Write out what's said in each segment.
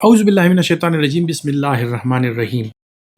اعوذ باللہ من الشیطان الرجیم بسم اللہ الرحمن الرحیم۔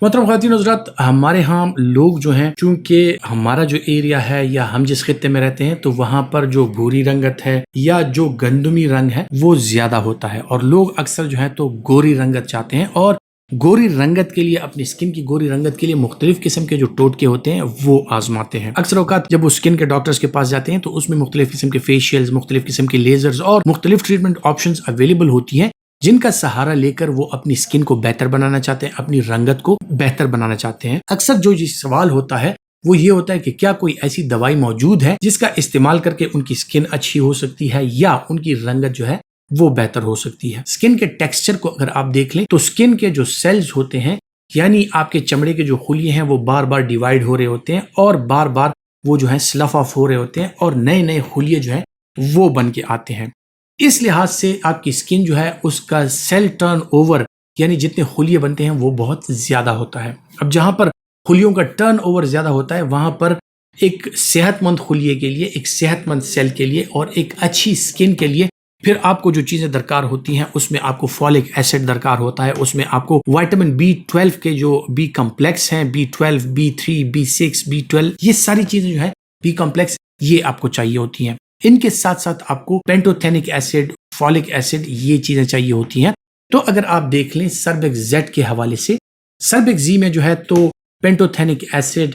محترم خواتین حضرات، ہمارے ہاں لوگ جو ہیں، چونکہ ہمارا جو ایریا ہے یا ہم جس خطے میں رہتے ہیں تو وہاں پر جو بھوری رنگت ہے یا جو گندمی رنگ ہے وہ زیادہ ہوتا ہے، اور لوگ اکثر جو ہے تو گوری رنگت چاہتے ہیں، اور گوری رنگت کے لیے، اپنی سکن کی گوری رنگت کے لیے مختلف قسم کے جو ٹوٹکے ہوتے ہیں وہ آزماتے ہیں۔ اکثر اوقات جب وہ سکن کے ڈاکٹرز کے پاس جاتے ہیں تو اس میں مختلف قسم کے فیشیلز، مختلف قسم کے لیزرز اور مختلف ٹریٹمنٹ آپشنز اویلیبل ہوتی ہیں، جن کا سہارا لے کر وہ اپنی سکن کو بہتر بنانا چاہتے ہیں، اپنی رنگت کو بہتر بنانا چاہتے ہیں۔ اکثر جو سوال ہوتا ہے وہ یہ ہوتا ہے کہ کیا کوئی ایسی دوائی موجود ہے جس کا استعمال کر کے ان کی سکن اچھی ہو سکتی ہے یا ان کی رنگت جو ہے وہ بہتر ہو سکتی ہے۔ سکن کے ٹیکسچر کو اگر آپ دیکھ لیں تو سکن کے جو سیلز ہوتے ہیں، یعنی آپ کے چمڑے کے جو خلیے ہیں، وہ بار بار ڈیوائیڈ ہو رہے ہوتے ہیں اور بار بار وہ جو ہے سلف آف ہو رہے ہوتے ہیں اور نئے نئے خلیے جو ہیں وہ بن کے آتے ہیں۔ اس لحاظ سے آپ کی سکن جو ہے اس کا سیل ٹرن اوور، یعنی جتنے خلیے بنتے ہیں وہ بہت زیادہ ہوتا ہے۔ اب جہاں پر خلیوں کا ٹرن اوور زیادہ ہوتا ہے وہاں پر ایک صحت مند خلیے کے لیے، ایک صحت مند سیل کے لیے اور ایک اچھی سکن کے لیے پھر آپ کو جو چیزیں درکار ہوتی ہیں اس میں آپ کو فولک ایسڈ درکار ہوتا ہے، اس میں آپ کو وائٹامن B12 کے جو بی کمپلیکس ہیں، B12، B3، B6، B12، یہ ساری چیزیں جو ہے بی کمپلیکس یہ آپ کو چاہیے ہوتی ہیں۔ ان کے ساتھ ساتھ آپ کو پینٹوتھینک ایسڈ، فولک ایسڈ، یہ چیزیں چاہیے ہوتی ہیں۔ تو اگر آپ دیکھ لیں سربیکس زیڈ کے حوالے سے، سربیکس زی میں جو ہے تو پینٹوتھینک ایسڈ،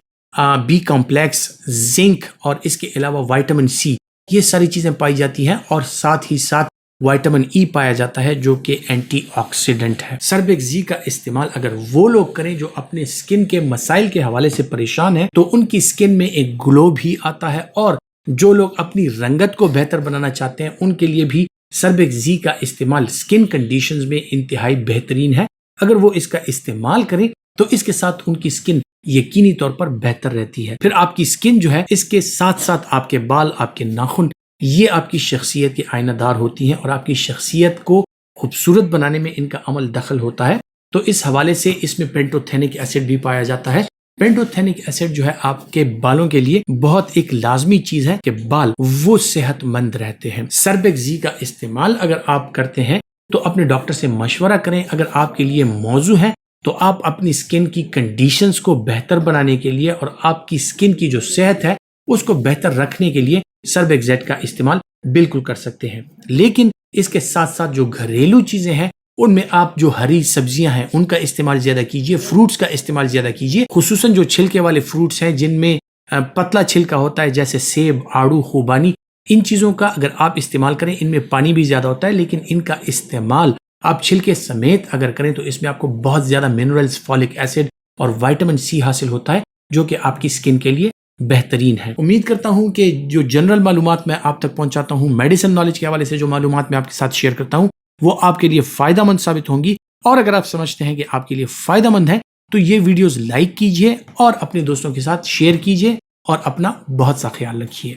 بی کمپلیکس، زنک اور اس کے علاوہ وائٹامن سی، یہ ساری چیزیں پائی جاتی ہیں، اور ساتھ ہی ساتھ وائٹامن ای پایا جاتا ہے جو کہ اینٹی آکسیڈنٹ ہے۔ سربیکس زی کا استعمال اگر وہ لوگ کریں جو اپنے سکن کے مسائل کے حوالے سے پریشان ہیں تو ان کی سکن میں ایک گلو بھی آتا ہے، اور جو لوگ اپنی رنگت کو بہتر بنانا چاہتے ہیں ان کے لیے بھی سربیکس زی کا استعمال سکن کنڈیشنز میں انتہائی بہترین ہے۔ اگر وہ اس کا استعمال کریں تو اس کے ساتھ ان کی سکن یقینی طور پر بہتر رہتی ہے۔ پھر آپ کی سکن جو ہے، اس کے ساتھ ساتھ آپ کے بال، آپ کے ناخن، یہ آپ کی شخصیت کے آئینہ دار ہوتی ہیں اور آپ کی شخصیت کو خوبصورت بنانے میں ان کا عمل دخل ہوتا ہے۔ تو اس حوالے سے اس میں پینٹوتھینک ایسڈ بھی پایا جاتا ہے۔ پینٹوتھینک ایسڈ جو ہے آپ کے بالوں کے لیے بہت ایک لازمی چیز ہے کہ بال وہ صحت مند رہتے ہیں۔ سربیکس زی کا استعمال اگر آپ کرتے ہیں تو اپنے ڈاکٹر سے مشورہ کریں۔ اگر آپ کے لیے موضوع ہے تو آپ اپنی سکن کی کنڈیشنز کو بہتر بنانے کے لیے اور آپ کی سکن کی جو صحت ہے اس کو بہتر رکھنے کے لیے سربیکس زیڈ کا استعمال بالکل کر سکتے ہیں۔ لیکن اس کے ساتھ ساتھ جو گھریلو چیزیں ہیں ان میں آپ جو ہری سبزیاں ہیں ان کا استعمال زیادہ کیجیے، فروٹس کا استعمال زیادہ کیجیے، خصوصاً جو چھلکے والے فروٹس ہیں جن میں پتلا چھلکا ہوتا ہے، جیسے سیب، آڑو، خوبانی، ان چیزوں کا اگر آپ استعمال کریں، ان میں پانی بھی زیادہ ہوتا ہے لیکن ان کا استعمال آپ چھلکے سمیت اگر کریں تو اس میں آپ کو بہت زیادہ منرلز، فولک ایسڈ اور وائٹامن سی حاصل ہوتا ہے جو کہ آپ کی سکن کے لیے بہترین ہے۔ امید کرتا ہوں کہ جو جنرل معلومات میں آپ تک پہنچاتا ہوں، میڈیسن نالج کے حوالے سے جو معلومات میں آپ کے ساتھ شیئر کرتا ہوں وہ آپ کے لیے فائدہ مند ثابت ہوں گی، اور اگر آپ سمجھتے ہیں کہ آپ کے لیے فائدہ مند ہے تو یہ ویڈیوز لائک کیجئے اور اپنے دوستوں کے ساتھ شیئر کیجئے، اور اپنا بہت سا خیال رکھیے۔